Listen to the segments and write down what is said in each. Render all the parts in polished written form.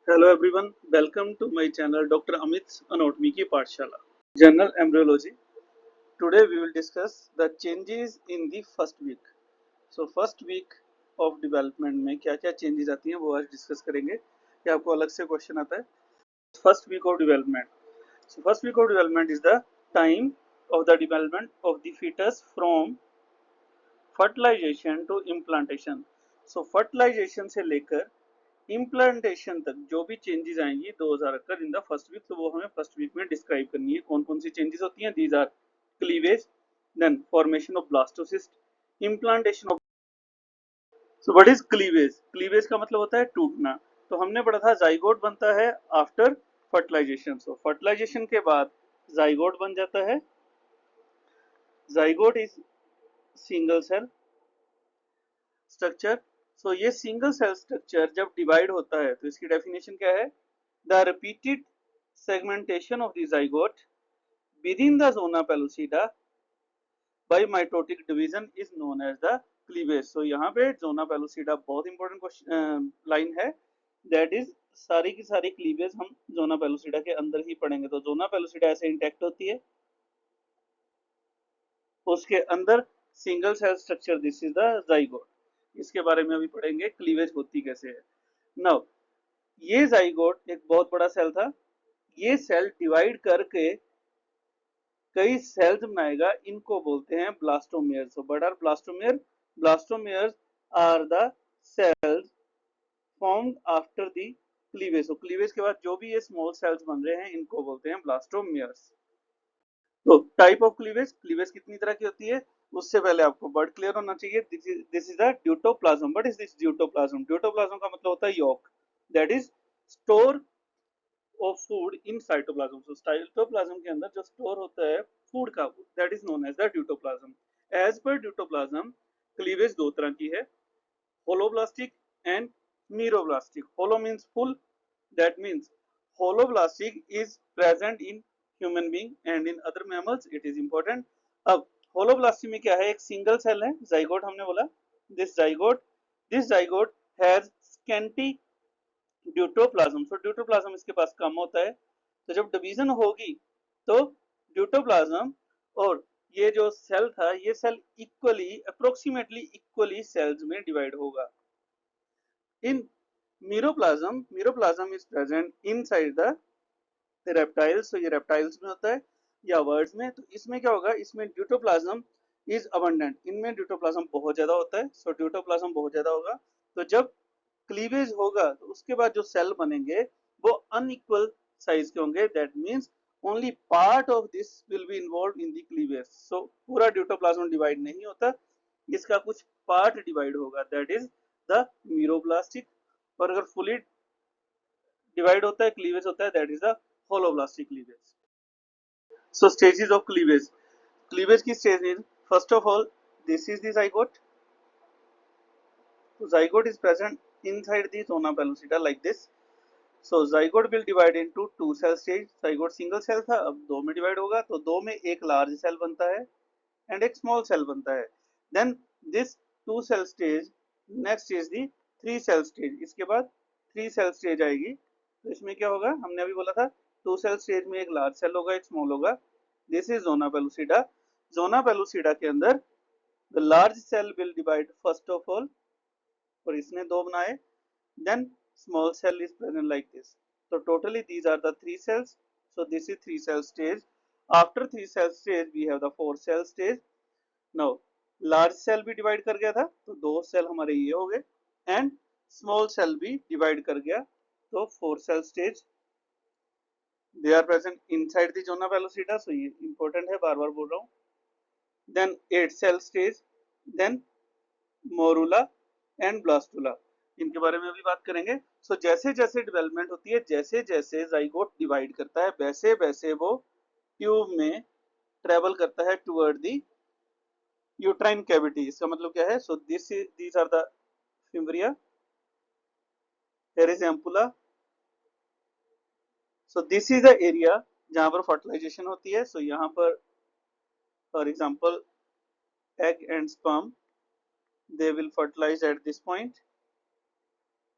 Hello everyone, welcome to my channel Dr. Amit's Anatomy की पाठशाला. General Embryology. Today we will discuss the changes in the first week. So first week of development में क्या क्या changes आती हैं वो आज discuss करेंगे. ये आपको अलग से question आता है. First week of development. So first week of development is the time of the development of the fetus from fertilization to implantation. So fertilization से लेकर इम्प्लांटेशन तक जो भी चेंजेस आएंगी 2000 occur in the first week, तो वो हमें first week में डिस्क्राइब करनी है. कौन कौन सी चेंजेस होती हैं? These are cleavage, then formation of blastocyst, implantation of. So what is cleavage? Cleavage का मतलब होता है टूटना. तो हमने पढ़ा था जाइगोट बनता है आफ्टर फर्टिलाइजेशन. सो फर्टिलाइजेशन के बाद जाइगोट बन जाता है. Zygote is single cell structure. So ये सिंगल सेल स्ट्रक्चर जब डिवाइड होता है तो इसकी डेफिनेशन क्या है? The repeated segmentation of the zygote within the zona pellucida by mitotic division is known as the cleavage. So यहाँ पे zona pellucida बहुत इंपॉर्टेंट लाइन है. दैट इज सारी की सारी क्लीवेज हम जोना पेलुसिडा के अंदर ही पढ़ेंगे. तो जोना पेलुसिडा ऐसे इंटैक्ट होती है, उसके अंदर single cell structure, this is the zygote. इसके बारे में अभी पढ़ेंगे क्लीवेज होती कैसे है. नाउ ये जाइगोट एक बहुत बड़ा सेल था. ये सेल डिवाइड करके कई सेल्स बनाएगा. इनको बोलते हैं blastomere. So what are blastomere? Blastomeres are the cells formed after the cleavage. So cleavage के बाद जो भी ये स्मॉल सेल्स बन रहे हैं इनको बोलते हैं ब्लास्टोमेयर्स. तो टाइप ऑफ क्लीवेज, क्लीवेज कितनी तरह की होती है उससे पहले आपको वर्ड क्लियर होना चाहिए. This is the deutoplasm. What is this deutoplasm? Deutoplasm का मतलब होता है yolk, that is store of food in cytoplasm. So cytoplasm के अंदर जो स्टोर होता है फूड का, that is known as the deutoplasm. As per deutoplasm cleavage दो तरह की है, holoblastic and meroblastic. Holo means full, that means holoblastic is present in human being and in other mammals. It is important. अब होलोब्लास्टी में क्या है? एक single cell है, जाइगोट हमने बोला. This zygote has scanty deutoplasm. So deutoplasm इसके पास कम होता है. तो जब डिवीजन होगी तो ड्यूटोप्लाज्म और ये जो सेल था ये cell equally, approximately equally cells में डिवाइड होगा. In meroplasm is present inside the reptiles. तो ये रेप्टाइल्स में होता है या वर्ड्स में. तो इसमें क्या होगा? इसमें ड्यूटोप्लाज्म इज अबंडेंट. इनमें ड्यूटोप्लाज्म बहुत ज्यादा होता है. सो ड्यूटोप्लाज्म बहुत ज्यादा होगा. तो जब क्लीवेज होगा तो उसके बाद जो सेल बनेंगे वो अनइक्वल साइज के होंगे. That means only part of this will be involve in the cleavage. So पूरा ड्यूटोप्लाज्म डिवाइड नहीं होता, इसका कुछ पार्ट डिवाइड होगा, दैट इज द मीरोब्लास्टिक. और अगर फुली डिवाइड होता है, क्लीवेज होता है, that is the holoblastic cleavage. So stages of cleavage. Cleavage की stage, first of all this is the zygote. So zygote is present inside the zona pellucida like this. So zygote will divide into two cell stage. Zygote single cell था, अब दो में divide होगा. तो दो में एक लार्ज सेल बनता है एंड एक स्मॉल सेल बनता है. Then this two cell stage, next is the three cell stage. इसके बाद थ्री सेल स्टेज आएगी. तो इसमें क्या होगा? हमने अभी बोला था टू सेल स्टेज में एक लार्ज सेल होगा, एक स्मॉल होगा. This is zona pellucida. Zona pellucida के अंदर the large cell will divide first of all, और इसने दो बनाए. then small cell is present like this. So totally these are the three cells. So this is three cell stage. After three cell stage we have the four cell stage. now large cell भी divide कर गया था तो दो cell हमारे ये हो गए, एंड स्मॉल सेल भी डिवाइड कर गया तो four cell stage. They are present inside the zona pellucida. So ये इंपॉर्टेंट है, बार बार बोल रहा हूँ. Then eight cell stage, then morula and blastula. इनके बारे में अभी बात करेंगे. सो जैसे जैसे डेवलपमेंट होती है, जैसे जैसे जाइगोट डिवाइड करता है, वैसे वैसे वो ट्यूब में ट्रेवल करता है टुवर्ड द यूट्राइन कैविटी. इसका मतलब क्या है? So these are the fimbriae, here is ampulla. So this is the area जहां पर फर्टिलाइजेशन होती है. सो यहाँ पर for example egg and sperm, they will fertilize at this point.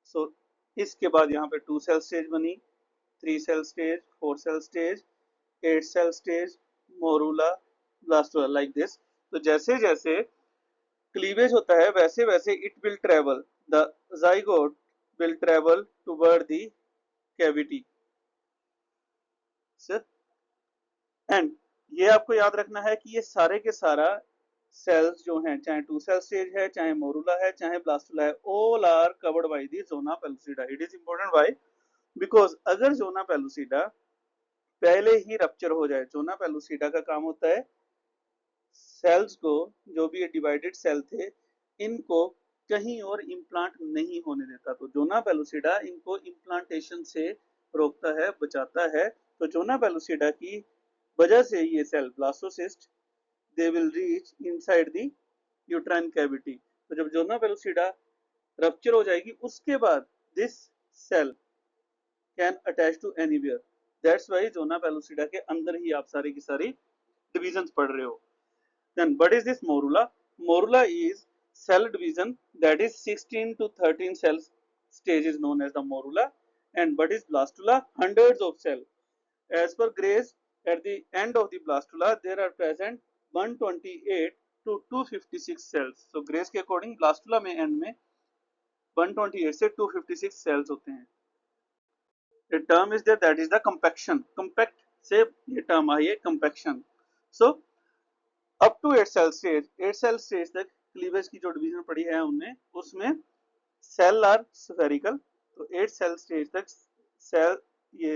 So इसके बाद यहाँ पे 2 सेल स्टेज बनी, 3 cell stage, 4 cell stage, 8 cell stage, morula, blastula, like this. तो जैसे जैसे क्लीवेज होता है वैसे वैसे it will travel, the zygote will travel toward the cavity sir। And ये आपको याद रखना है कि ये सारे के सारा सेल्स जो हैं, चाहे 2 सेल स्टेज है, चाहे मोरूला है, चाहे ब्लास्टुला है, all are covered by the zona pellucida. It is important why, because अगर जोना पेलुसिडा पहले ही रप्चर हो जाए, जोना पेलुसिडा का काम होता है सेल्स को, जो भी ये डिवाइडेड सेल थे, इनको कहीं और इम्प्लांट नहीं होने देता। तो जोना पेलुसिडा इनको इम्प्लांटेशन से रोकता है, बचाता है। तो जोना पेलुसिडा की वजह से ये cell blastocyst they will reach inside the uterine cavity. तो जब जोना पेलुसिडा रप्चर हो जाएगी, उसके बाद this cell can attach to anywhere. That's why zona pellucida के अंदर ही आप सारी की सारी डिविजन्स पढ़ रहे हो। Then what is this morula? Morula is cell division that is 16 to 13 cell stage is known as the morula. And what is blastula? Hundreds of cells. As per Gray's, at the end of the blastula there are present 128 to 256 cells. So Gray's के according blastula में end में 128 से 256 cells होते हैं। The term is there, that is the compaction. Compact से ये term आई है compaction. So up to 8 cell stage, 8 cell stage तक क्लीवेज की जो डिवीजन पड़ी है उनने, उसमें सेल आर स्फेरिकल। तो 8 सेल स्टेज तक सेल ये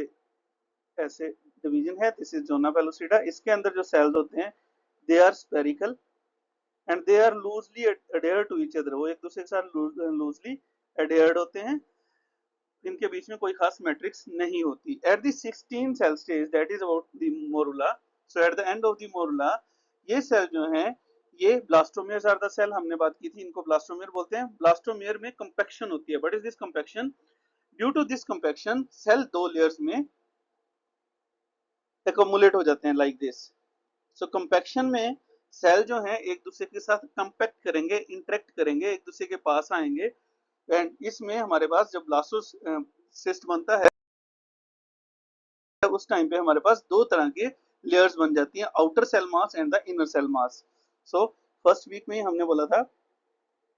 ऐसे डिवीजन है, दिस इज जोना पेलुसिडा। इसके अंदर जो सेल्स होते हैं they are spherical and they are loosely adhered to each other. वो एक दूसरे के साथ लूजली अडेयर्ड होते हैं, इनके बीच में कोई खास मैट्रिक्स नहीं होती। At the 16 cell stage that is about the morula, so at the end of the morula ये सेल जो हैं, ये ब्लास्टोमियर्स आर द सेल, हमने बात की थी, इनको ब्लास्टोमियर बोलते हैं। ब्लास्टोमियर में कंपैक्शन होती है। What is this compaction? Due to this compaction cell दो लेयर्स में एक्युमुलेट हो जाते हैं लाइक दिस। सो कंपैक्शन में सेल जो हैं एक दूसरे के साथ कंपैक्ट करेंगे, इंटरेक्ट करेंगे, एक दूसरे के पास आएंगे। एंड इसमें हमारे पास जब ब्लास्टोसिस्ट बनता है उस टाइम पे हमारे पास दो तरह के लेयर्स बन जाती हैं, outer cell mass and the inner cell mass. So first week में ही हमने बोला था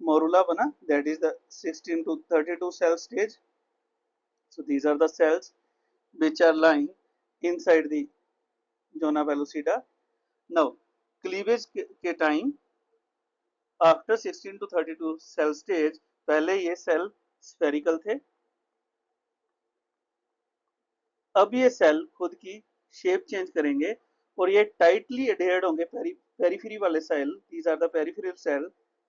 मोरूला बना, that is the 16 to 32 cell stage. So these are the cells which are lying inside the zona pellucida. Now cleavage के time after 16 to 32 cell stage पहले ये cell spherical थे, अब ये सेल खुद की शेप चेंज करेंगे और ये टाइटली एडहेयर्ड होंगे पेरिफेरी वाले cell, these are the peripheral cell.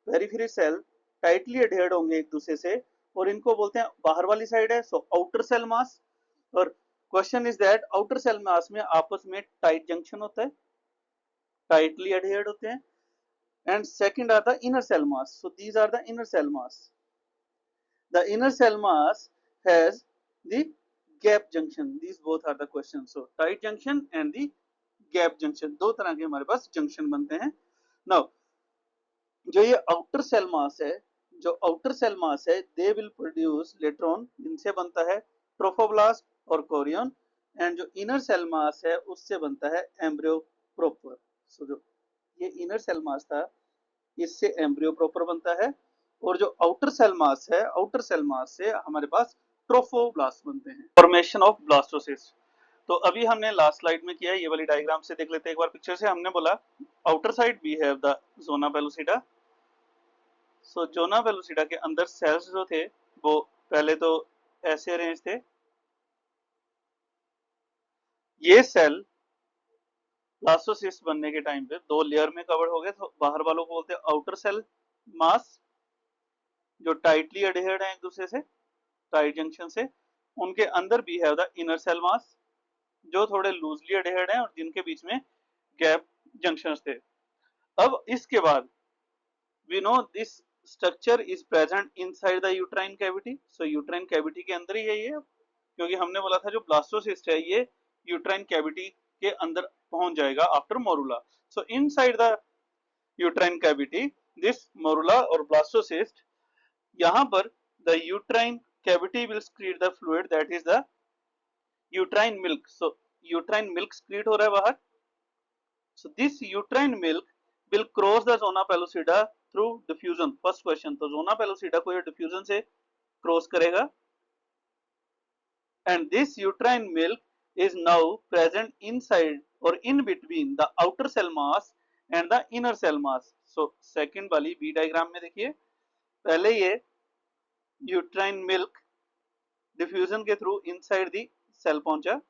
Peripheral cell tightly adhered होंगे एक दूसरे से और इनको बोलते हैं बाहर वाली साइड है, सो आउटर सेल मास। और question is that outer cell mass में आपस में टाइट जंक्शन होता है, टाइटली एडहेयर्ड होते हैं। And second are the inner cell mass, so these are the inner cell mass. The inner cell mass has the gap junction. These both are the questions. So tight junction and the gap junction, दो तरह के हमारे पास junction बनते हैं। Now जो ये outer cell मास है, जो आउटर सेल मास है they will produce later on, इनसे बनता है ट्रोफोब्लास्ट और कोरियन। एंड जो इनर सेल मास है उससे बनता है एम्ब्रियो प्रोपर। सो जो ये इनर सेल मास था इससे एम्ब्रियो प्रोपर बनता है, और जो आउटर सेल मास है, आउटर सेल मास से हमारे पास ट्रोफोब्लास्ट बनते हैं। फॉर्मेशन ऑफ ब्लास्टोसिस्ट, तो अभी हमने लास्ट स्लाइड में किया है, ये वाली डायग्राम से देख लेते हैं एक बार पिक्चर से। हमने बोला outer side we have the zona pellucida. So zona pellucida के अंदर सेल्स जो थे वो पहले तो ऐसे अरेंज थे, ये सेल ब्लास्टोसिस्ट बनने के टाइम पे दो लेयर में कवर हो गए। तो बाहर वालों को बोलते हैं आउटर सेल मास, जो टाइटली अडेयर्ड है एक दूसरे से टाइट जंक्शन से। उनके अंदर भी है द इनर सेल मास, जो थोड़े लूजली अडेयर्ड हैं और जिनके बीच में गैप जंक्शंस थे। अब इसके बाद we know this structure is present inside the uterine cavity. So uterine cavity के अंदर ही है ये, क्योंकि हमने बोला था जो ब्लास्टोसिस्ट है ये यूट्राइन कैविटी के अंदर पहुंच जाएगा after morula. So inside the uterine cavity this morula और ब्लास्टोसिस्ट, यहाँ पर the uterine cavity will secrete the fluid that is the uterine milk. So uterine milk secrete हो रहा है बाहर. So this uterine milk will cross the zona pellucida through diffusion. First question. तो zona pellucida को ये diffusion से cross करेगा. And this uterine milk is now present inside or in between the outer cell mass and the inner cell mass. So second वाली B diagram में देखिए, पहले ये uterine milk diffusion के through inside the cell पहुंचा,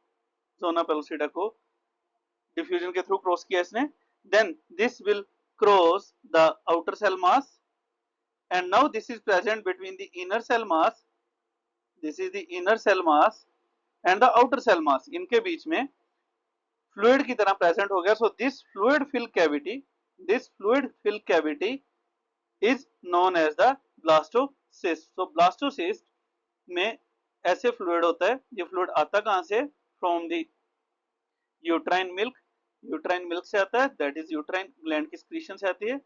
zona pellucida को diffusion के through cross किया इसने, then this will cross the outer cell mass and now this is present between the inner cell mass, this is the inner cell mass and the outer cell mass. इनके बीच में fluid की तरह present हो गया. So this fluid fill cavity is known as the blastocyst. So blastocyst में ऐसे fluid होता है. ये फ्लूइड आता कहां से? फ्रॉम द यूट्राइन मिल्क से आता है, दैट इज यूट्राइन ग्लैंड की सिक्रीशन से आती है.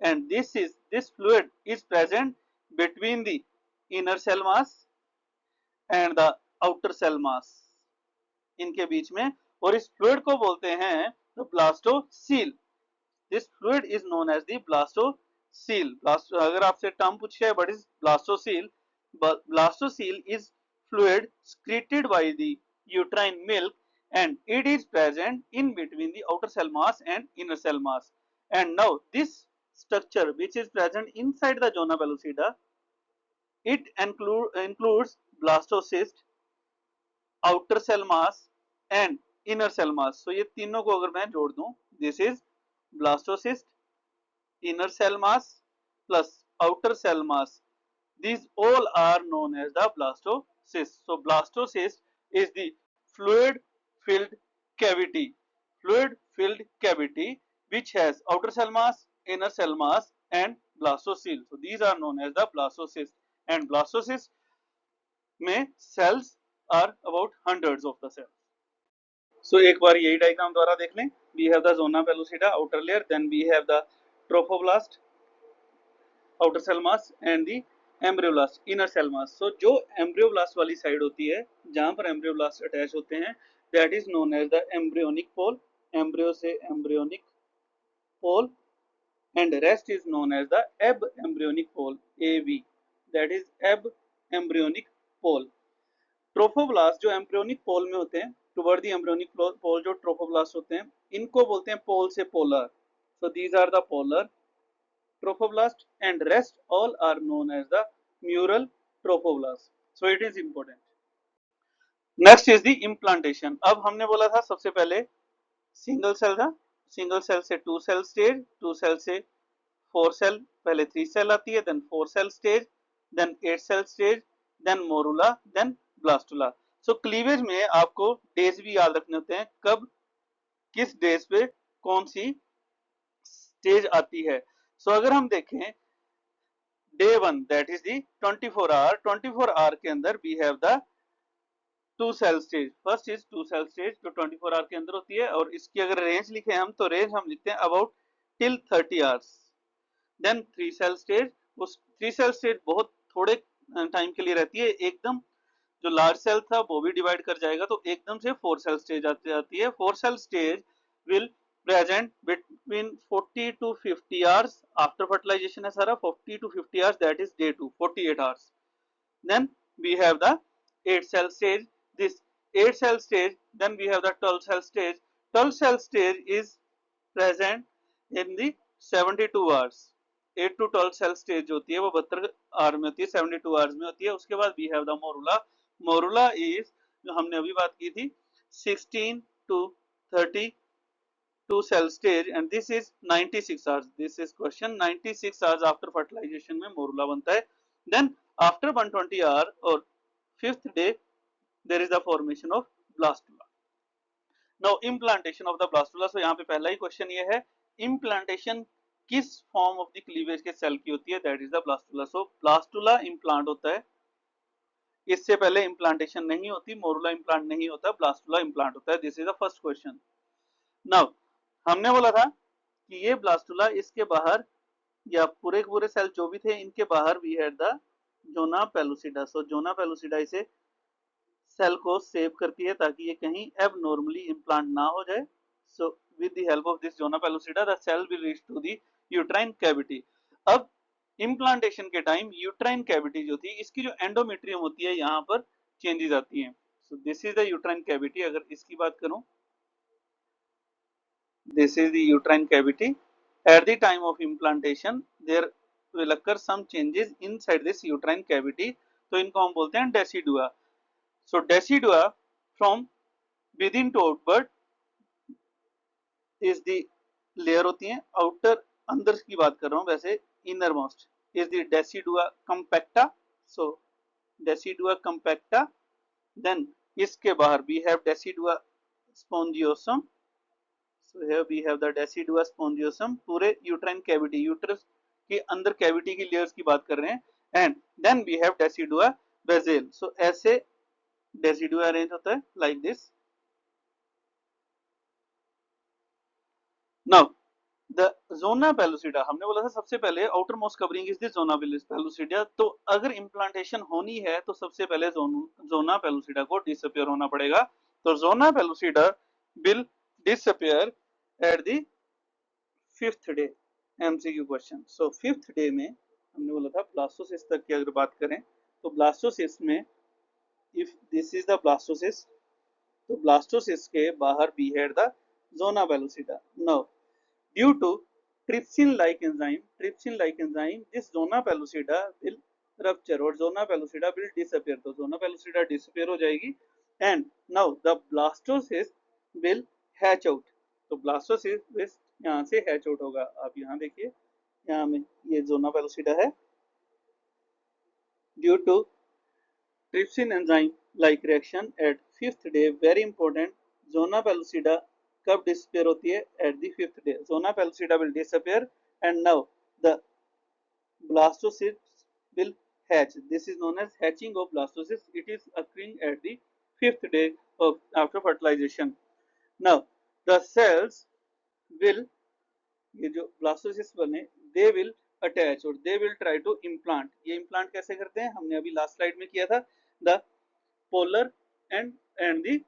And this fluid is present between the inner cell mass and the outer cell mass, इनके बीच में. और इस फ्लूइड को बोलते हैं the blastocoel. This fluid is known as the blastocoel. अगर आपसे टर्म पूछे what is blastocoel, blastocoel is fluid secreted by the uterine milk and it is present in between the outer cell mass and inner cell mass. And now this structure which is present inside the zona pellucida, it includes blastocyst, outer cell mass and inner cell mass. So ये तीनों को अगर मैं जोड़ दूं, this is blastocyst, inner cell mass plus outer cell mass. These all are known as the blastocyst. So blastocyst is the fluid filled cavity which has outer cell mass, inner cell mass and blastocyst. So these are known as the blastocyst. And blastocyst में cells are about hundreds of the cells. So एक बार यही diagram द्वारा देख लें. We have the zona pellucida outer layer, then we have the trophoblast outer cell mass and the embryoblast inner cell mass. So जो embryoblast वाली side होती है जहां पर embryoblast अटैच होते हैं, that is known as the embryonic pole. Embryo से embryonic pole and rest is known as the abembryonic pole, AB. That is abembryonic pole. Trophoblast जो एम्ब्रियोनिक पोल में होते हैं, टुवर्ड द एम्ब्रियोनिक पोल जो ट्रोफोब्लास्ट होते हैं, इनको बोलते हैं पोल से polar. So these are the polar trophoblast and rest all are known as the mural trophoblast. So it is important. Next is the implantation. अब हमने बोला था सबसे पहले सिंगल सेल था, सिंगल सेल से 2 सेल स्टेज, 2 सेल से 4 cell, पहले 3 सेल आती है, then 4 cell stage, then 8 cell stage, then morula, then blastula. So cleavage में आपको डेज भी याद रखने होते हैं, कब किस डेज पे कौन सी स्टेज आती है. सो अगर हम देखें day 1 that is the 24 hour के अंदर we have the 2 cell stage. First is 2 cell stage जो 24 आवर के अंदर होती है, और इसकी अगर रेंज लिखे हम तो रेंज हम लिखते हैं about till 30 hours. Then 3 cell stage. उस 3 सेल स्टेज बहुत थोड़े टाइम के लिए रहती है, एकदम जो लार्ज सेल था वो भी डिवाइड कर जाएगा, तो एकदम से 4 सेल स्टेज आती है. 4 cell stage will present between 40 to 50 hours after fertilisation है सारा. 40 to 50 hours that is day 2, 48 hours. Then we have the 8 cell stage. This 8 cell stage, then we have the 12 cell stage. 12 cell stage is present in the 72 hours. 8 to 12 cell stage होती है वो 72 our में होती है, 72 hours में होती है. उसके बाद we have the morula. Morula is जो हमने अभी बात की थी 16 to 32 cell stage and this is 96 hours. This is question 96 hours after fertilization में morula बनता है. Then after 120 hour और 5th day there is the formation of blastula. Now implantation of the blastula. So यहाँ पे पहला ही question ये है, implantation किस फॉर्म ऑफ द क्लीवेज के सेल की होती है, that is the blastula. So blastula implant होता है, इससे पहले इम्प्लांटेशन नहीं होती, मोरुला इम्प्लांट नहीं होता, ब्लास्टुला इम्प्लांट होता है. This is the first question. Now हमने बोला था कि ये ब्लास्टुला, इसके बाहर या पूरे सेल जो भी थे इनके बाहर we had the zona pellucida. So zona pellucida इसे सेल को सेव करती है ताकि ये कहीं एबनॉर्मली इम्प्लांट ना हो जाए। So with the help of this zona pellucida the cell will reach to the uterine cavity. अब इम्प्लांटेशन के टाइम यूट्राइन कैविटी जो थी इसकी जो एंडोमेट्रियम होती है यहाँ पर चेंजेस आती हैं। सो this is the uterine cavity. अगर इसकी बात करूं, this is the uterine cavity. At the time of implantation there will occur some changes inside this uterine cavity, तो इनको हम बोलते हैं decidua. So decidua from within to outward is the layer होती है आउटर, अंदर की बात कर रहा हूं वैसे, innermost is the decidua compacta. So decidua compacta, then इसके बाहर we have decidua spongiosum. So here we have the decidua spongiosum, पूरे uterine cavity, यूट्रस के अंदर कैविटी की लेयर्स की बात कर रहे हैं। And then we have decidua basal। सो ऐसे decidua अरेंज होता है like this. Now the zona pellucida, हमने बोला था सबसे पहले outermost covering is the zona pellucida. तो अगर इम्प्लांटेशन होनी है तो सबसे पहले जोना पेलुसिडा को डिसअपियर होना पड़ेगा। तो zona pellucida will disappear at the fifth day. MCQ question. So fifth day में हमने बोला था ब्लास्टोसिस्ट तक की अगर बात करें तो ब्लास्टोसिस्ट में if this is the blastocyst, तो ब्लास्टोसिस्ट के बाहर we had the zona pellucida. Now due to trypsin like enzyme this zona pellucida will rupture और zona pellucida will disappear। तो zona pellucida disappear हो जाएगी and now the blastocyst will hatch out। तो blastocyst यहाँ से hatch out होगा। आप यहाँ देखिए, यहाँ में ये जोना पेलुसिडा है। Due to trypsin enzyme like reaction at fifth day, very important, zona pellucida कब डिसअपियर होती है? At the fifth day zona pellucida will disappear and now the blastocysts will hatch। This is known as hatching of blastocysts। It is occurring at the fifth day of after fertilization। Now the cells will, ये जो blastocyst बने, दे will attach और they will try to implant. ये implant कैसे करते हैं? हमने अभी लास्ट स्लाइड में किया था। The polar end the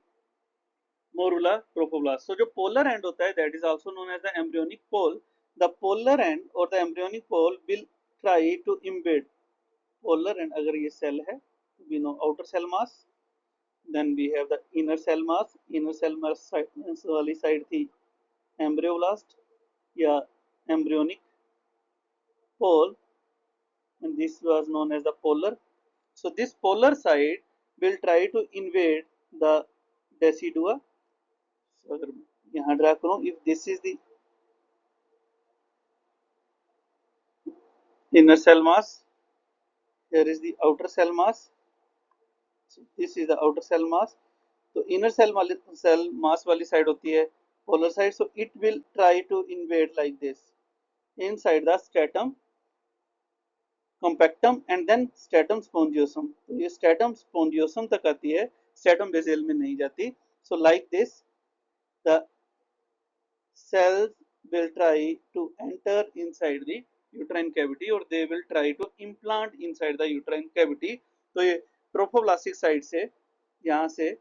morula trophoblast. So जो पोलर एंड होता है that is also known as the embryonic pole. The polar end और the embryonic pole will try to embed. Polar end अगर ये cell है, we know outer cell mass, then we have the inner cell mass. Inner cell mass वाली side थी embryoblast या embryonic pole, and this was known as the polar। So this polar side will try to invade the decidua। So अगर यहाँ draw करूँ, if this is the inner cell mass, here is the outer cell mass, so this is the outer cell mass। तो inner cell mass वाली side होती है polar side, so it will try to invade like this inside the stratum compactum and then stratum spongiosum। तो ये stratum spongiosum तक आती है, stratum basal में नहीं जाती। So like this the cells will try to enter inside the uterine cavity or they will try to implant inside the uterine cavity। तो ये ट्रोफोब्लास्टिक साइड से यहाँ से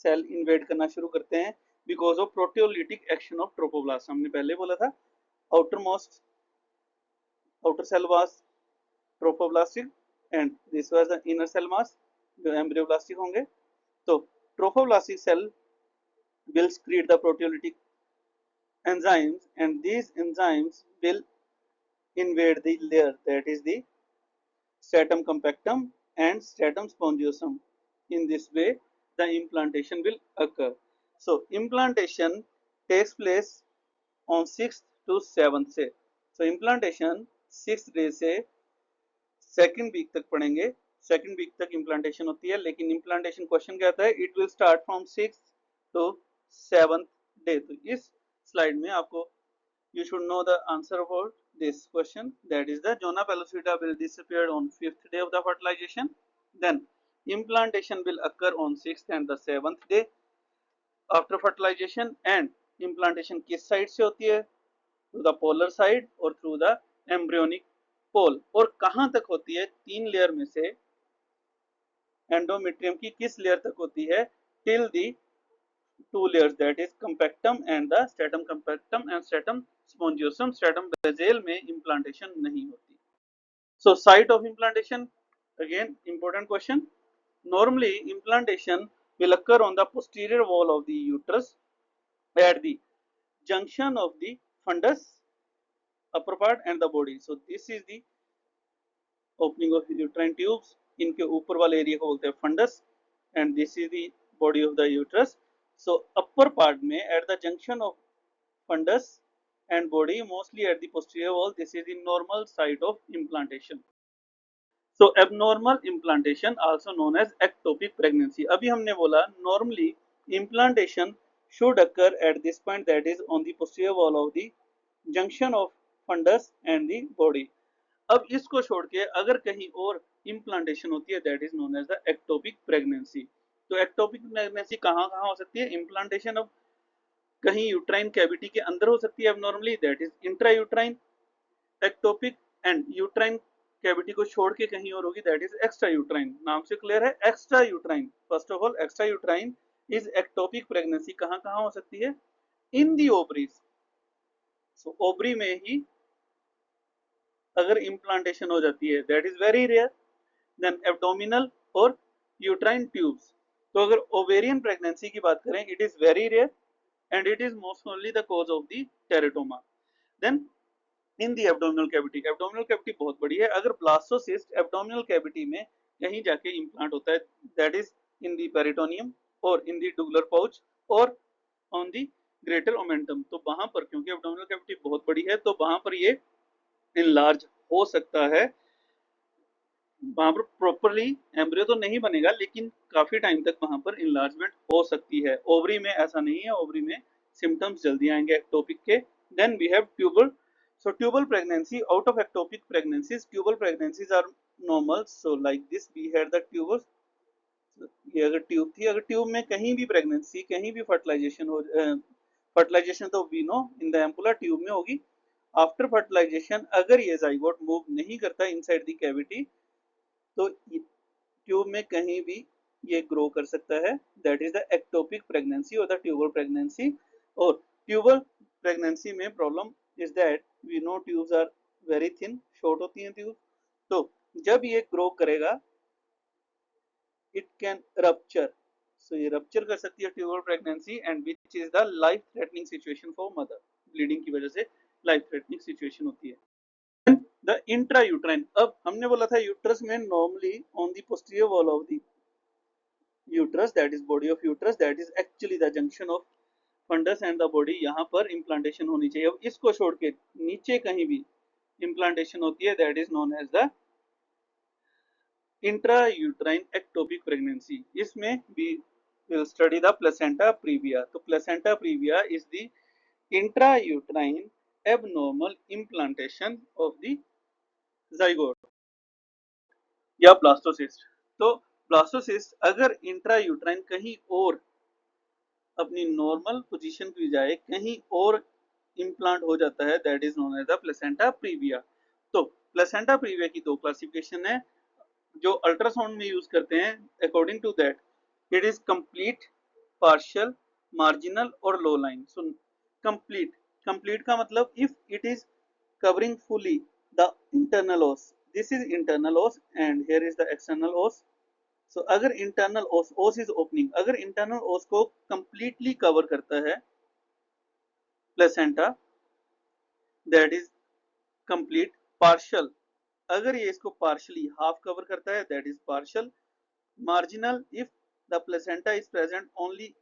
सेल इन्वेड करना शुरू करते हैं because of proteolytic action of trophoblast. हमने पहले बोला था outer cell was trophoblastic and this was the inner cell mass जो एम्ब्रियोब्लास्टिक होंगे। तो trophoblastic cell will secrete the proteolytic enzymes and these enzymes will invade the layer that is the stratum compactum and stratum spongiosum। In this way the implantation will occur। So implantation takes place on 6th to 7th से। So implantation 6th day से 2nd week तक पढ़ेंगे। 2nd week तक implantation होती है, लेकिन implantation question क्या आता है? It will start from 6th to 7th day। तो इस स्लाइड में आपको you should know the answer about this question, that is the zona pellucida will disappear on 5th day of the fertilization, then implantation will occur on 6th and the 7th day after fertilization। and implantation किस side से होती है? through the polar side or through the embryonic पोल, और कहां तक होती है, 3 layer में से एंडोमेट्रियम की किस लेयर तक होती है, till the 2 layers, that is compactum and the stratum compactum and stratum spongiosum. Stratum basal में implantation नहीं होती. So site of implantation, again important question. Normally implantation will occur on the posterior wall of the uterus at the junction of the fundus, upper part and the body. So this is the opening of uterine tubes. इनके ऊपर वाले area को बोलते हैं fundus, and this is the body of the uterus. So upper part में at the junction of fundus and body, mostly at the posterior wall, this is the normal site of implantation. So abnormal implantation also known as ectopic pregnancy. अभी हमने बोला normally implantation should occur at this point, that is on the posterior wall of the junction of fundus and the body. अब इसको छोड़ के अगर कहीं और implantation होती है, that is known as the ectopic pregnancy. तो ectopic pregnancy कहाँ कहाँ हो सकती है, implantation अब कहीं यूट्राइन कैविटी के अंदर हो सकती है abnormally, that is intra uterine ectopic, and uterine cavity को छोड़ के कहीं और होगी, दैट इज एक्स्ट्रा यूट्राइन. नाम से क्लियर है, extra uterine. First of all extra uterine is ectopic pregnancy. कहां कहां हो सकती है, इन दी ओवरीज. सो ओवरी में ही अगर इम्प्लांटेशन हो जाती है, that is very rare. Then abdominal और यूट्राइन ट्यूब्स. तो अगर ओवेरियन प्रेगनेंसी की बात करें, it is very rare and it is most commonly the cause of the teratoma. Then in the abdominal cavity, abdominal cavity बहुत बड़ी है. अगर blastocyst abdominal cavity में कहीं जाके implant होता है, that is in the peritoneum or in the tubular pouch or on the greater omentum, तो वहां पर क्योंकि abdominal cavity बहुत बड़ी है तो वहां पर ये enlarge हो सकता है. वहां पर प्रॉपरली एम्ब्रियो तो नहीं बनेगा, लेकिन काफी टाइम तक वहां पर इनलार्जमेंट हो सकती है. ओवरी में ऐसा नहीं है, ओवरी में सिम्टम्स जल्दी आएंगे एक्टोपिक के. Then we have tubal. So tubal pregnancy, out of ectopic pregnancies tubal pregnancies are normal. So like this we had the tubal. ये अगर ट्यूब थी, अगर ट्यूब में कहीं भी प्रेगनेंसी, कहीं भी फर्टिलाइजेशन हो, फर्टिलाइजेशन तो we know in the ampulla tube में होगी. आफ्टर फर्टिलाइजेशन अगर ये जाइगोट मूव नहीं करता इनसाइड द कैविटी, तो ट्यूब में कहीं भी ये ग्रो कर सकता है, that is the ectopic pregnancy और द ट्यूबल प्रेगनेंसी. और ट्यूबल प्रेगनेंसी में problem is that we know tubes are very thin, short होती हैं ट्यूब. तो जब ये ग्रो करेगा इट कैन रप्चर. सो ये रप्चर कर सकती है tubal pregnancy, and which is the life threatening situation for mother. Bleeding की वजह से लाइफ थ्रेटनिंग सिचुएशन होती है. The intrauterine, अब हमने बोला था यूट्रस में normally on the posterior wall of the uterus, that is body of uterus, that is actually the junction of fundus and the body, यहाँ पर implantation होनी चाहिए. अब इसको छोड़ के नीचे कहीं भी implantation होती है, that is known as the intrauterine ectopic pregnancy. इसमें we will study the placenta previa. तो placenta previa is the intrauterine abnormal implantation of the zygote या ब्लास्टोसिस्ट. तो ब्लास्टोसिस्ट अगर इंट्रायूट्राइन कहीं और अपनी नॉर्मल पोजीशन की जाए कहीं और इम्प्लांट हो जाता है, that is known as the placenta praevia. तो प्लेसेंटा प्रीविया की 2 क्लासिफिकेशन है जो अल्ट्रासाउंड में यूज करते हैं. According to that it is complete, partial, marginal और low line. So complete, complete का मतलब if it is covering fully the internal os. This is internal os and here is the external os. So अगर internal os is opening, अगर internal os को completely cover करता है placenta, that is complete. partial, अगर ये इसको partially half cover करता है, that is partial. marginal, if the placenta is present only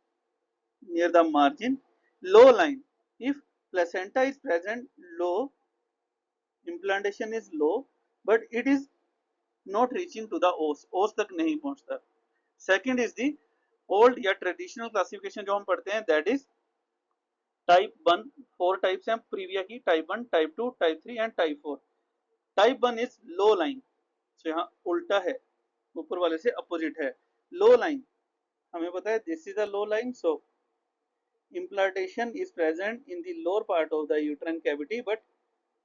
near the margin. low line, if placenta is present low, implantation is low but it is not reaching to the os, os तक नहीं पहुंचता. Second is the old या traditional classification जो हम पढ़ते हैं, that is type 1. 4 types हैं previa की, type 1, type 2, type 3 and type 4. Type 1 is low line. So यहाँ उल्टा है, ऊपर वाले से अपोजिट है. लो लाइन हमें पता है this is a low line. So implantation is present in the lower part of the uterine cavity but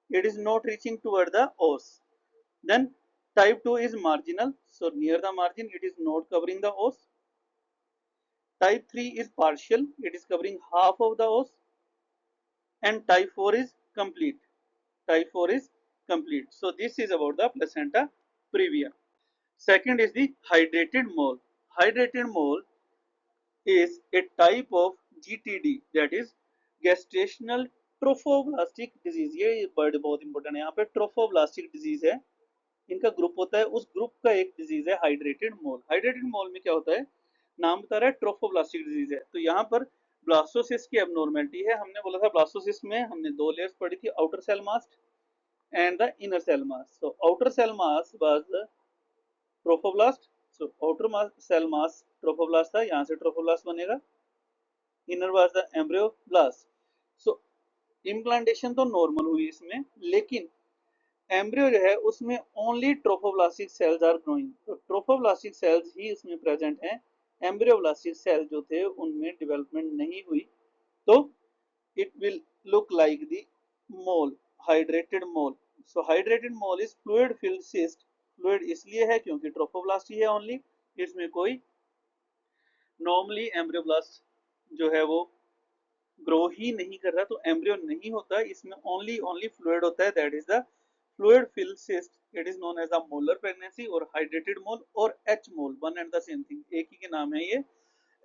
it is not reaching toward the os. Then type 2 is marginal, so near the margin it is not covering the os. Type 3 is partial, it is covering half of the os. And type 4 is complete. Type 4 is complete. So this is about the placenta previa. Second is the hydrated mole. Hydrated mole is a type of GTD, that is gestational trophoblastic disease. ये word बहुत important है यहाँ पे. Trophoblastic disease है, इनका group होता है, उस ग्रुप का एक डिजीज है हाइड्रेटेड मोल. हाइड्रेटेड मोल में क्या होता है, नाम बता रहा है ट्रोफोब्लास्टिक डिजीज है. तो यहाँ पर ब्लास्टोसिस्ट की एबनॉर्मेलिटी है. हमने बोला था ब्लास्टोसिस्ट में हमने दो लेयर्स पढ़ी थी, outer cell mass and the inner cell mass. So outer cell mass was the trophoblast. So outer cell mass trophoblast था, यहाँ से ट्रोफोब्लास्ट बनेगा. Inner was the embryoblast. So implantation तो नॉर्मल हुई इसमें, लेकिन एम्ब्रियो जो है उसमें only trophoblastic cells are growing. तो ट्रोफोब्लास्टिक सेल्स ही उसमें प्रेजेंट हैं. एम्ब्रियोब्लास्टिक सेल जो थे उनमें डेवलपमेंट नहीं हुई. तो it will look like the mole, hydrated mole. So hydrated mole is fluid filled cyst. Fluid इसलिए है क्योंकि ट्रोफोब्लास्ट ही है ओनली, इसमें कोई नॉर्मली एम्ब्रियोब्लास्ट जो है वो ग्रो ही नहीं कर रहा, तो एम्ब्रियो नहीं होता, इसमें ओनली फ्लूइड होता है. That is the fluid filled cyst. It is known as the molar pregnancy और हाइड्रेटेड मोल और H mole, one and the same thing, एक ही के नाम है ये.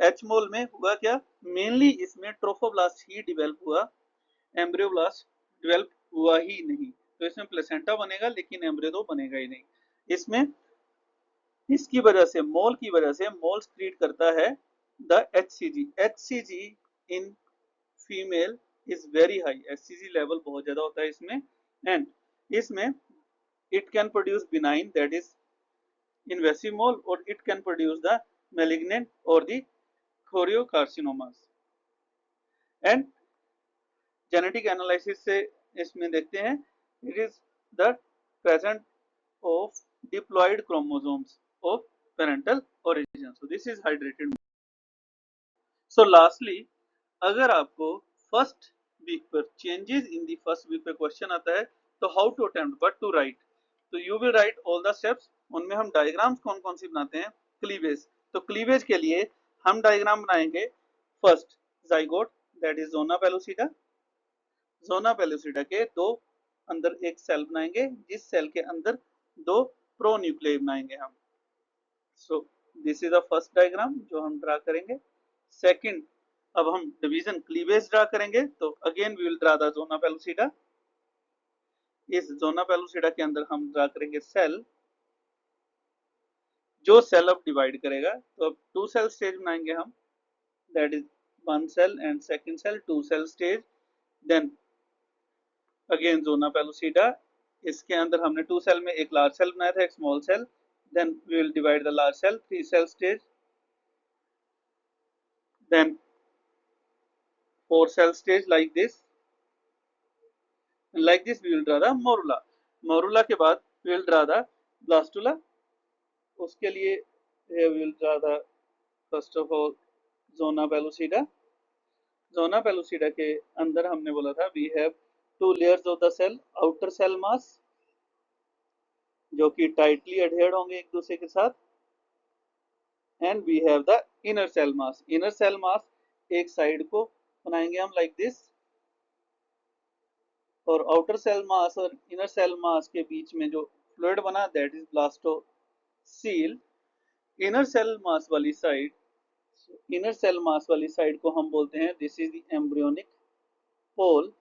एच मोल में हुआ क्या, मेनली इसमें ट्रोफोब्लास्ट ही डेवलप हुआ, एम्ब्रियोब्लास्ट डेवलप हुआ ही नहीं. तो इसमें प्लेसेंटा बनेगा लेकिन एम्ब्रियो तो बनेगा ही नहीं. इसमें इसकी वजह से, मोल की वजह से, मोल क्रिएट करता है the HCG. HCG in female is very high. HCG level बहुत ज्यादा होता है इसमें. एंड इसमें it can produce benign, that is invasive mole, or it can produce the malignant or the choriocarcinomas. And genetic analysis से इसमें देखते हैं, it is the present of diploid chromosomes of parental origin. So this is hydrated. So lastly, अगर आपको first week पर changes in the first week पे question आता है, तो how to attempt, what to write. तो you will write all the steps. उनमें हम डायग्राम्स कौन कौन सी बनाते हैं, क्लीवेज. तो क्लीवेज के लिए हम डायग्राम बनाएंगे. First zygote, that is zona pellucida. Zona pellucida के दो अंदर एक सेल बनाएंगे, जिस सेल के अंदर दो प्रो न्यूक्लियाई बनाएंगे हम. सो this is the first diagram जो हम ड्रा करेंगे. सेकंड, अब हम डिवीजन क्लीवेज ड्रा करेंगे. तो again we will draw the zona pellucida. इस जोना पेलुसिडा के अंदर हम ड्रा करेंगे सेल, जो सेल अब डिवाइड करेगा. तो अब टू सेल स्टेज बनाएंगे हम, that is one cell and second cell, two cell stage. Then again zona pellucida, इसके अंदर हमने टू सेल में एक लार्ज सेल बनाया था, एक small cell. Then we will divide the large cell, three cell stage. Then four cell stage like this. Like this we will draw the morula. Morula के बाद we will draw the blastula. उसके लिए we will draw the first of all zona pellucida. Zona pellucida के अंदर हमने बोला था we have two layers of the cell, outer cell mass जो कि tightly adhered होंगे एक दूसरे के साथ, and we have the inner cell mass. Inner cell mass एक साइड को बनाएंगे हम like this, और आउटर सेल मास और इनर सेल मास के बीच में जो फ्लूइड बना, that is blastocoel. Inner cell mass वाली साइड, इनर सेल मास वाली साइड को हम बोलते हैं this is the embryonic pole.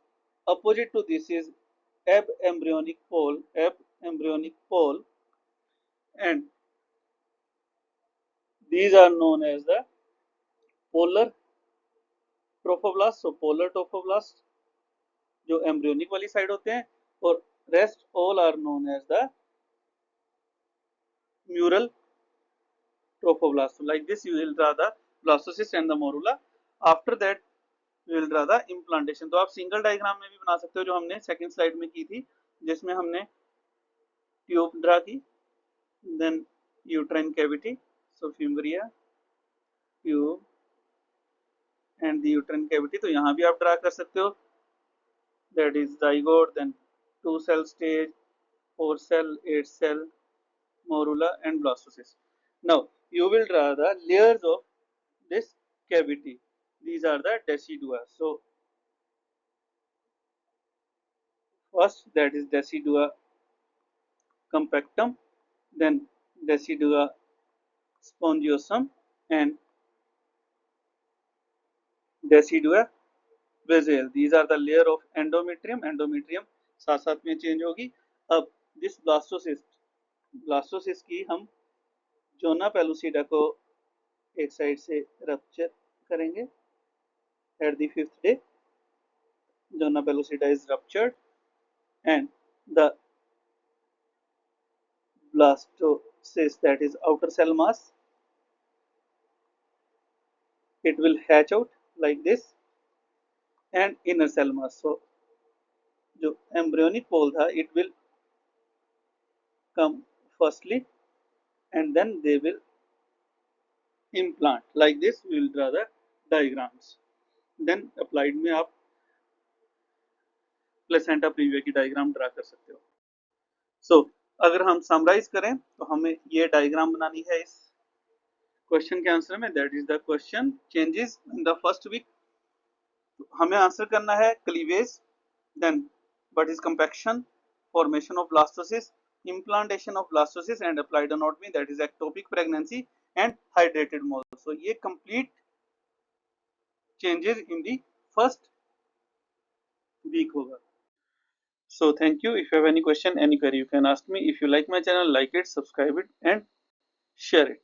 Opposite to this is abembryonic pole, abembryonic pole. And these are known as the polar trophoblast. So polar trophoblast जो embryonic वाली side होते हैं, और rest all are known as the mural trophoblast. So like this you will draw the blastocyst and the morula. After that we will draw the implantation. तो आप single diagram में भी बना सकते हो, जो हमने सेकंड स्लाइड में की थी, जिसमें हमने ट्यूब ड्रा की, then uterine cavity, so fimbria, tube and the uterine cavity. तो यहाँ भी आप ड्रा कर सकते हो, that is zygote, then two cell stage, 4 cell, 8 cell, morula and blastocyst. Now you will draw the layers of this cavity. These are the decidua. So first that is decidua compactum, then decidua spongiosum and decidua basal. These are the layer of endometrium. Endometrium साथ साथ में change होगी. अब this blastocyst की हम zona pellucida को एक side से रप्चर करेंगे. At the 5th day zona pellucida is ruptured and the blastocyst, that is outer cell mass, it will hatch out like this, and inner cell mass. So जो embryonic pole था it will come firstly and then they will implant. Like this we will draw the diagrams. Then applied में आप placenta praevia की diagram draw कर सकते हो. सो अगर हम समराइज करें तो हमें ये डायग्राम बनानी है इस क्वेश्चन के आंसर में. That is the question changes in the first week. हमें आंसर करना है cleavage, then what is compaction, formation of blastocyst, implantation of blastocyst and applied anatomy, that is ectopic pregnancy and hydrated mold. So ये complete changes in the first week होगा. So thank you. If you have any question, any query, you can ask me. If you like my channel, like it, subscribe it and share it.